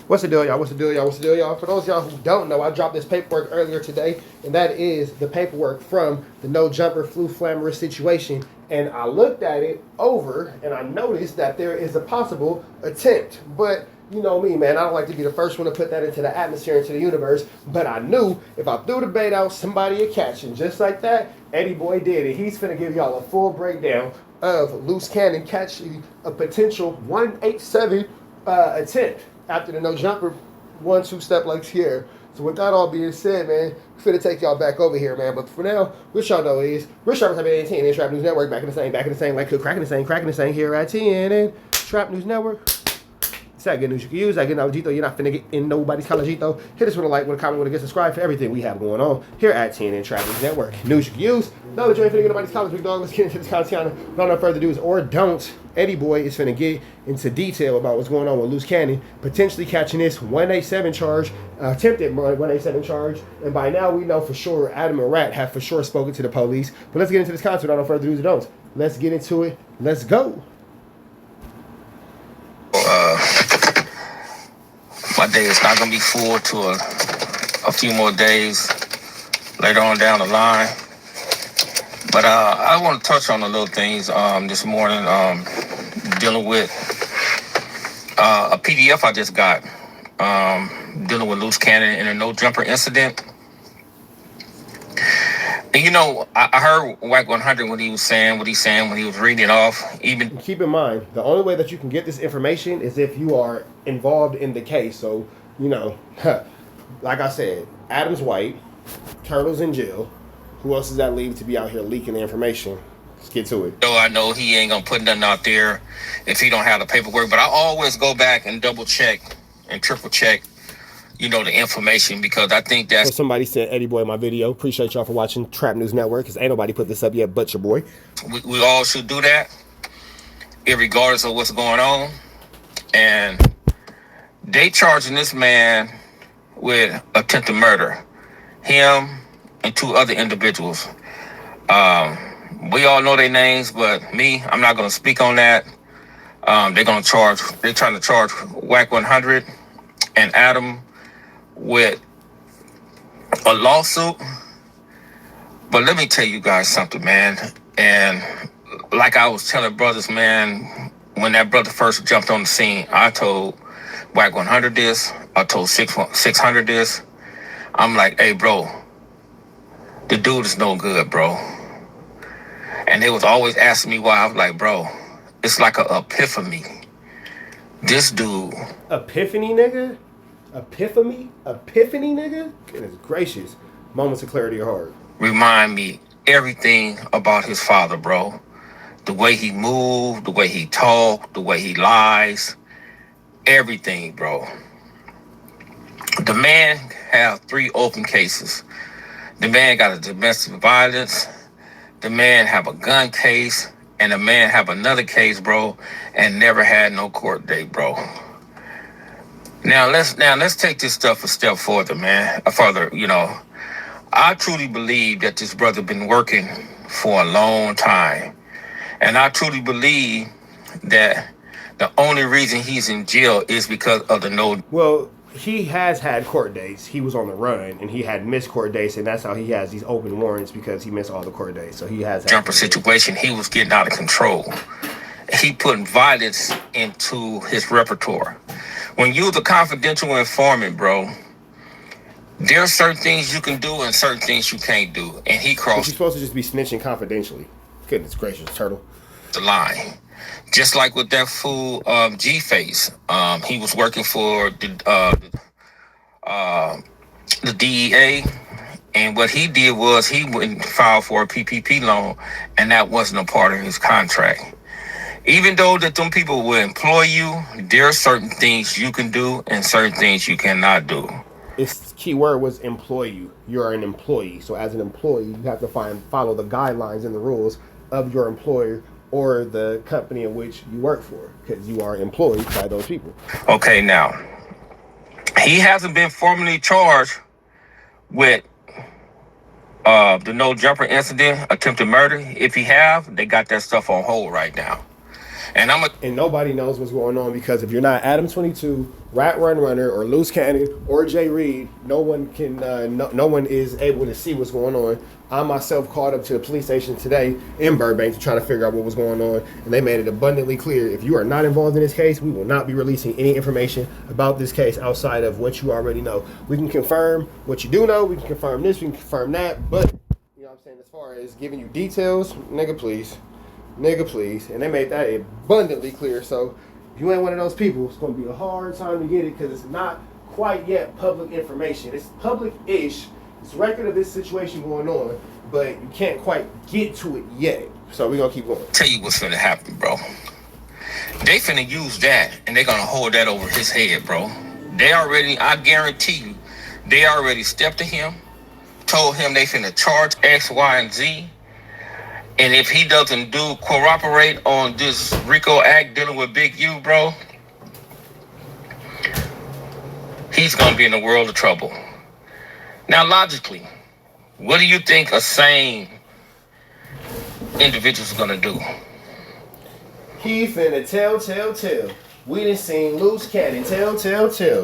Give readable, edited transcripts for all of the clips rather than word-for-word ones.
What's the deal, y'all? What's the deal, y'all? What's the deal, y'all? For those of y'all who don't know, I dropped this paperwork earlier today, and that is the paperwork from the no jumper flu flammers situation. And I looked at it over, and I noticed that there is a possible attempt. But you know me, man. I don't like to be the first one to put that into the atmosphere, into the universe. But I knew if I threw the bait out, somebody would catch. And just like that, Eddie Boy did it. He's finna give y'all a full breakdown of Luce Cannon catching a potential 187 attempt after the no jumper 1-2 step like here. So with that all being said, man, we're finna take y'all back over here, man. But for now, what y'all know is we're Sharp Type 18 and Trap News Network, back in the same, like cracking the same here at TNN Trap News Network. It's that good news you can use. That good knowledge, you're not finna get in nobody's collegito. Hit us with a like, with a comment, with a get subscribe for everything we have going on here at TNN Trap News Network. News you can use. Knowledge you ain't finna get nobody's college, big dog. Let's get into this content. Without no further ado, or don't. Eddie Boy is finna get into detail about what's going on with Luce Cannon, potentially catching this 187 charge, attempted 187 charge, and by now we know for sure Adam and Rat have for sure spoken to the police. But let's get into this content without no further ado, or don'ts. Let's get into it. Let's go. My day is not gonna be full to a few more days later on down the line. But I want to touch on a little things this morning, dealing with a PDF I just got, dealing with Luce Cannon in a no jumper incident. And you know, I heard Wack 100 when he was saying what he's saying when he was reading it off. Even keep in mind, the only way that you can get this information is if you are involved in the case. So, you know, like I said, Adam's white, Turtle's in jail. Who else does that leave to be out here leaking the information? Let's get to it. though I know he ain't gonna put nothing out there if he don't have the paperwork, but I always go back and double check and triple check, you know, the information, because I think that's... So somebody said Eddie Boy in my video. Appreciate y'all for watching Trap News Network, because ain't nobody put this up yet but your boy. We all should do that, regardless of what's going on. And they charging this man with attempted murder, him and 2 other individuals. We all know their names, but I'm not going to speak on that. They're trying to charge Wack 100 and Adam with a lawsuit. But let me tell you guys something, man. And like I was telling brothers, man, when that brother first jumped on the scene, I told Wack 100 this, I told 600 this. I'm like, hey, bro, the dude is no good, bro. And they was always asking me why. I was like, bro, it's like an epiphany. This dude. Epiphany, nigga? Epiphany, nigga? Goodness gracious. Moments of clarity of heart. Remind me everything about his father, bro. The way he moved, the way he talked, the way he lies. Everything, bro. The man have 3 open cases. The man got a domestic violence. The man have a gun case. And the man have another case, bro, and never had no court date, bro. Now let's take this stuff a step further, man. Further, you know. I truly believe that this brother been working for a long time. And I truly believe that the only reason he's in jail is because of the no... Well, he has had court dates. He was on the run, and he had missed court dates, and that's how he has these open warrants, because he missed all the court dates. So he has had jumper situation. He was getting out of control. He putting violence into his repertoire. When you're the confidential informant, bro, there are certain things you can do and certain things you can't do. And he crossed... You're supposed to just be snitching confidentially. Goodness gracious, Turtle. The line. Just like with that fool G-Face. He was working for the DEA, and what he did was he went and filed for a PPP loan, and that wasn't a part of his contract. Even though that them people will employ you, there are certain things you can do and certain things you cannot do. Its key word was employ you. You're an employee. So as an employee, you have to follow the guidelines and the rules of your employer or the company in which you work for, because you are employed by those people. Okay, now, he hasn't been formally charged with the no jumper incident, attempted murder. If he have, they got that stuff on hold right now. And and nobody knows what's going on, because if you're not Adam 22, Rat Run Runner, or Luce Cannon, or Jay Reed, no one can, no one is able to see what's going on. I myself called up to the police station today in Burbank to try to figure out what was going on, and they made it abundantly clear: if you are not involved in this case, we will not be releasing any information about this case outside of what you already know. We can confirm what you do know, we can confirm this, we can confirm that, but you know what I'm saying, as far as giving you details, nigga, please. Nigga, please. And they made that abundantly clear. So if you ain't one of those people, it's going to be a hard time to get it, because it's not quite yet public information. It's public-ish. It's record of this situation going on, but you can't quite get to it yet. So we're going to keep going. tell you what's finna happen, bro. They finna use that, and they're gonna hold that over his head, bro. I guarantee you, they already stepped to him, told him they finna charge X, Y, and Z. And if he doesn't cooperate on this RICO act dealing with Big U, bro, he's going to be in a world of trouble. Now, logically, what do you think a sane individual is going to do? He finna tell. We done seen Luce Cannon tell.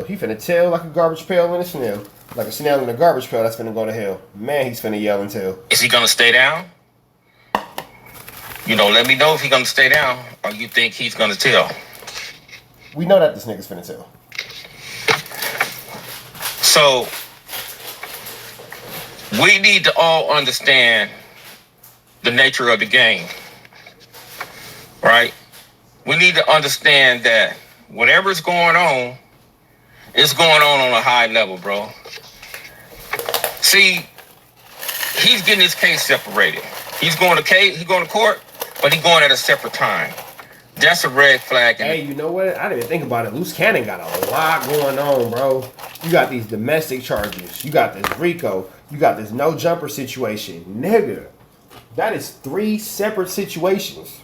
He finna tell like a garbage pail in a snail. Like a snail in a garbage pail that's finna go to hell. Man, he's finna yell and tell. Is he going to stay down? You know, let me know if he's going to stay down, or you think he's going to tell. We know that this nigga's finna tell. So, we need to all understand the nature of the game, right? We need to understand that whatever's going on, it's going on a high level, bro. See, he's getting his case separated. He's going to court, but he's going at a separate time. That's a red flag. Hey, you know what? I didn't even think about it. Luce Cannon got a lot going on, bro. You got these domestic charges. You got this RICO. You got this no jumper situation. Nigga, that is 3 separate situations.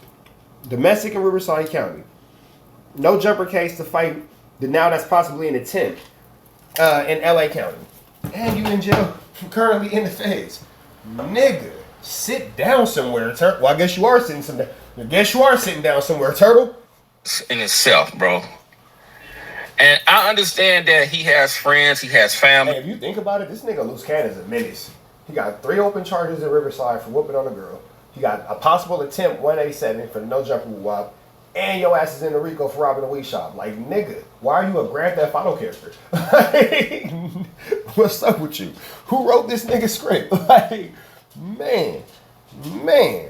Domestic in Riverside County. No jumper case to fight. Now that's possibly an attempt in LA County. And you in jail. Currently in the feds. Nigga, sit down somewhere, Turtle. Well, I guess you are sitting down somewhere, Turtle. In itself, bro. And I understand that he has friends, he has family. Hey, if you think about it, this nigga Luce Cannon is a menace. He got 3 open charges in Riverside for whooping on a girl. He got a possible attempt 187 for the no jumper wop. And your ass is in the RICO for robbing a weed shop. Like, nigga, why are you a Grand Theft Auto character? Like, what's up with you? Who wrote this nigga script? Like, man.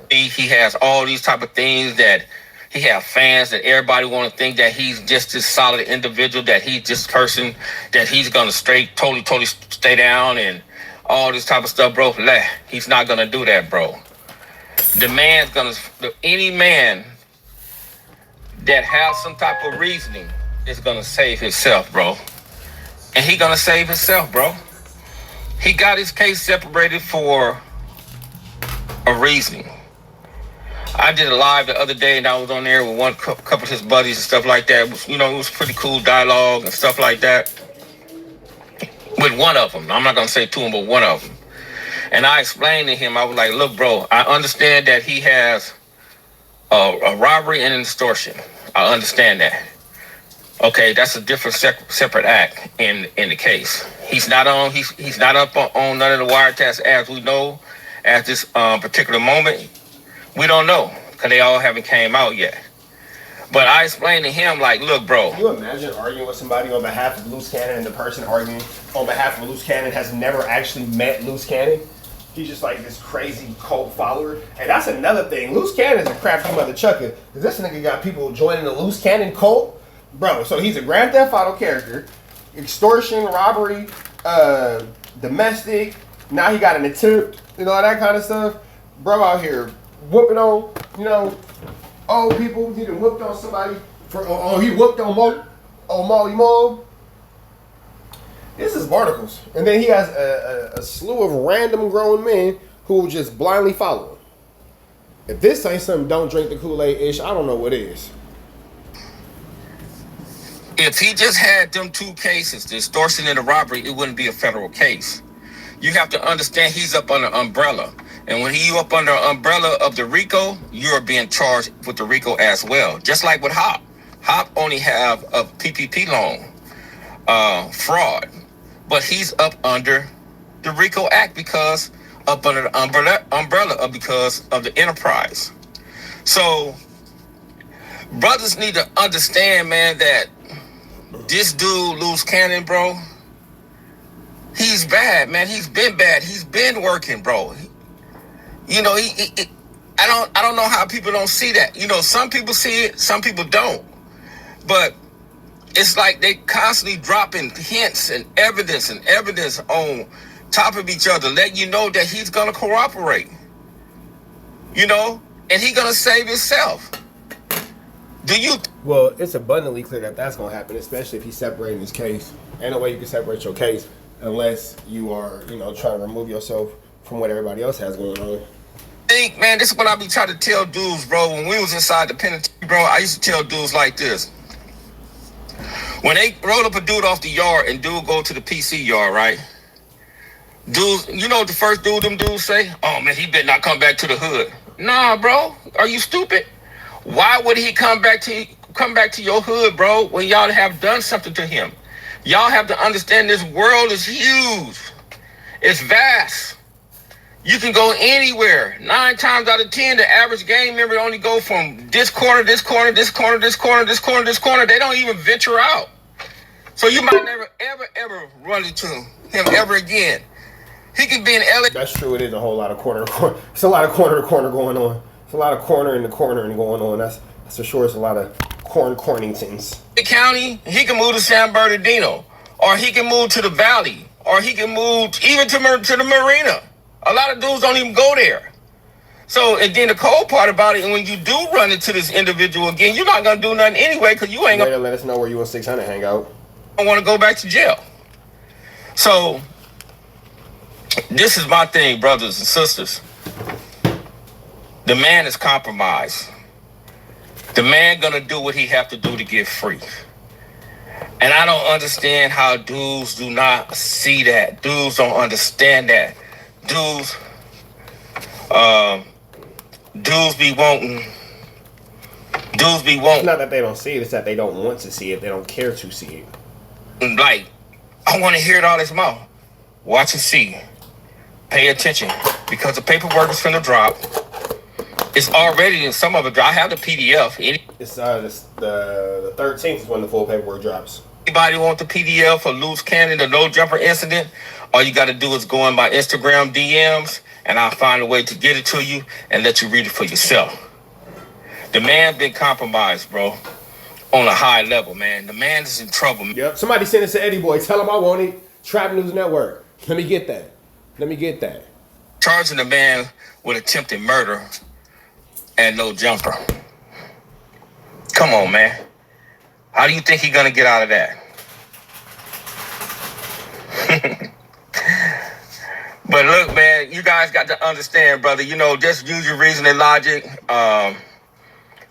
He has all these type of things that he have fans that everybody want to think that he's just this solid individual, that he's this person, that he's gonna totally stay down and all this type of stuff, bro. He's not gonna do that, bro. Any man that has some type of reasoning is gonna save himself, bro. And he gonna save himself, bro. He got his case separated for a reason. I did a live the other day, and I was on there with one couple of his buddies and stuff like that. It was pretty cool dialogue and stuff like that. With one of them, I'm not gonna say 2 of them, but one of them. And I explained to him, I was like, look, bro, I understand that he has a robbery and an extortion. I understand that. Okay, that's a different separate act in the case. He's not up on none of the wiretaps as we know at this particular moment. We don't know because they all haven't came out yet. But I explained to him, like, look, bro. Can you imagine arguing with somebody on behalf of Luce Cannon, and the person arguing on behalf of Luce Cannon has never actually met Luce Cannon? He's just like this crazy cult follower. And that's another thing. Luce Cannon is a crafty mother chucker. Because this nigga got people joining the Luce Cannon cult. Bro, so he's a Grand Theft Auto character. Extortion, robbery, domestic. Now he got an attempt, all that kind of stuff. Bro out here whooping on, old people. He done whooped on somebody. He whooped on Molly Moe. This is barnacles. And then he has a slew of random grown men who will just blindly follow him. If this ain't some don't drink the Kool-Aid-ish, I don't know what is. If he just had them 2 cases, the extortion and the robbery, it wouldn't be a federal case. You have to understand he's up under umbrella. And when you up under the umbrella of the RICO, you're being charged with the RICO as well. Just like with Hop. Hop only have a PPP loan fraud, but he's up under the RICO Act because up under the umbrella of because of the enterprise. So brothers need to understand, man, that this dude, Luce Cannon, bro, he's bad, man. He's been bad. He's been working, bro. You know, I don't know how people don't see that. You know, some people see it, some people don't. But it's like they constantly dropping hints and evidence on top of each other, letting you know that he's gonna cooperate. You know, and he's gonna save himself. Do you? Well, it's abundantly clear that that's gonna happen, especially if he's separating his case. Ain't no way you can separate your case unless you are, you know, trying to remove yourself from what everybody else has going on. Think, man, this is what I be trying to tell dudes, bro. When we was inside the penitentiary, bro, I used to tell dudes like this. When they roll up a dude off the yard and dude go to the PC yard, right? Dudes, you know what the first dude them dudes say? Oh man, he better not come back to the hood. Nah, bro, are you stupid? Why would he come back to your hood, bro, when y'all have done something to him? Y'all have to understand this world is huge. It's vast. You can go anywhere. 9 times out of 10, the average gang member only go from this corner, this corner, this corner, this corner, this corner, this corner. They don't even venture out. So you might never, ever run into him ever again. He can be in LA. That's true. It is a whole lot of corner. It's a lot of corner to corner going on. It's a lot of corner in the corner and going on. That's for sure. It's a lot of Corningtons. The county, he can move to San Bernardino, or he can move to the Valley, or he can move even to the Marina. A lot of dudes don't even go there. So, and then the cold part about it, and when you do run into this individual again, you're not gonna do nothing anyway because you ain't gonna let us know where you and 600 hang out. I want to go back to jail. So, this is my thing, brothers and sisters. The man is compromised. The man gonna do what he have to do to get free. And I don't understand how dudes do not see that. Dudes don't understand that. Dudes be wanting. It's not that they don't see it, it's that they don't want to see it. They don't care to see it. Like, I want to hear it out his mouth. Watch and see. Pay attention. Because the paperwork is finna drop. It's already in some of it. I have the PDF. It's the 13th is when the full paperwork drops. Anybody want the PDF for Luce Cannon, the no jumper incident? All you got to do is go in my Instagram DMs, and I'll find a way to get it to you and let you read it for yourself. The man been compromised, bro, on a high level, man. The man is in trouble. Yep. Somebody send it to Eddie Boy. Tell him I want it. Trap News Network. Let me get that. Charging the man with attempted murder and no jumper. Come on, man. How do you think he's gonna get out of that? But look, man, you guys got to understand, brother. You know, just use your reason and logic.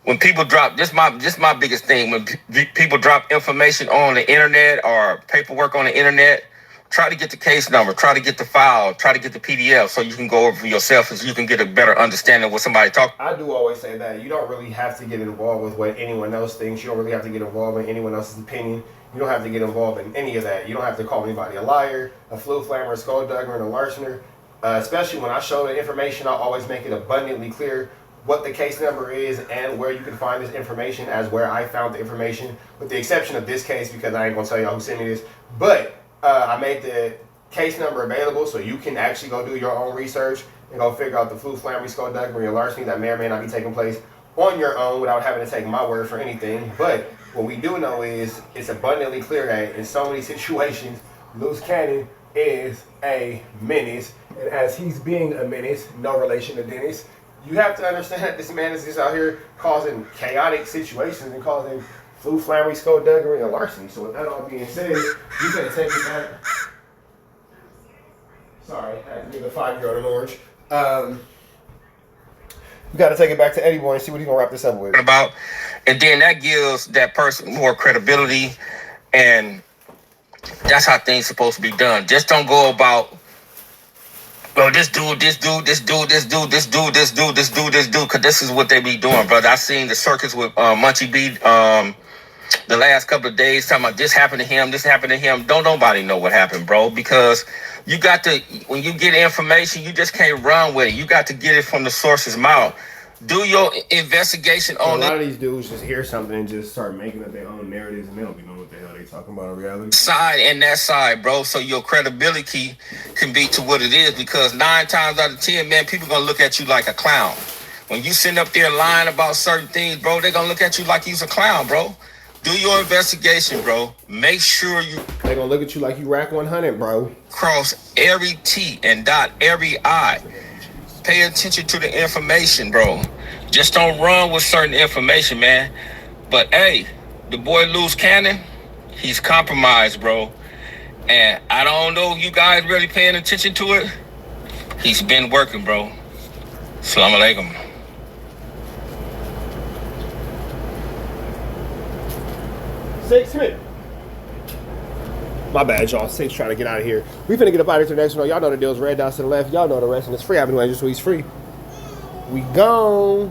When people drop, this my biggest thing. When people drop information on the internet or paperwork on the internet, try to get the case number, try to get the file, try to get the PDF so you can go over for yourself and so you can get a better understanding of what somebody talking. I do always say that you don't really have to get involved with what anyone else thinks. You don't really have to get involved in anyone else's opinion. You don't have to get involved in any of that. You don't have to call anybody a liar, a flu flammer, a skulldugger, and a larcener. Especially when I show the information, I always make it abundantly clear what the case number is and where you can find this information as where I found the information, with the exception of this case because I ain't gonna tell y'all who sent me this. But I made the case number available so you can actually go do your own research and go figure out the flu flammery, skullduggery, or larceny that may or may not be taking place on your own without having to take my word for anything. But what we do know is it's abundantly clear that in so many situations, Luce Cannon is a menace. And as he's being a menace, no relation to Dennis, you have to understand that this man is just out here causing chaotic situations and causing flu flammery, skullduggery, and larceny. So with that all being said, you can take it back. Sorry, I had to give a 5-year-old an orange. We got to take it back to Eddie Boy and see what he's going to wrap this up with. And then that gives that person more credibility, and that's how things supposed to be done. Just don't go about bro, this dude, because this is what they be doing, brother. I seen the circus with Munchie B the last couple of days talking about this happened to him, this happened to him. Don't nobody know what happened, bro, because you got to, when you get information, you just can't run with it. You got to get it from the source's mouth. Do your investigation on a lot of these dudes just hear something and just start making up their own narratives, and they don't be knowing what the hell they talking about in reality. Side and that side, bro, so your credibility can be to what it is, because 9 times out of 10, man, people gonna look at you like a clown. When you sit up there lying about certain things, bro, they gonna look at you like you's a clown, bro. Do your investigation, bro. Make sure you... They gonna look at you like you rack 100, bro. Cross every T and dot every I. Pay attention to the information, bro. Just don't run with certain information, man. But, hey, the boy Luce Cannon, he's compromised, bro. And I don't know if you guys really paying attention to it. He's been working, bro. Assalamu alaikum. Six minutes. My bad, y'all. Six trying to get out of here. We finna get up out of here to the next one. Y'all know the deal's red dots to the left. Y'all know the rest, and it's free. Avenue Angel Suites free. We gone.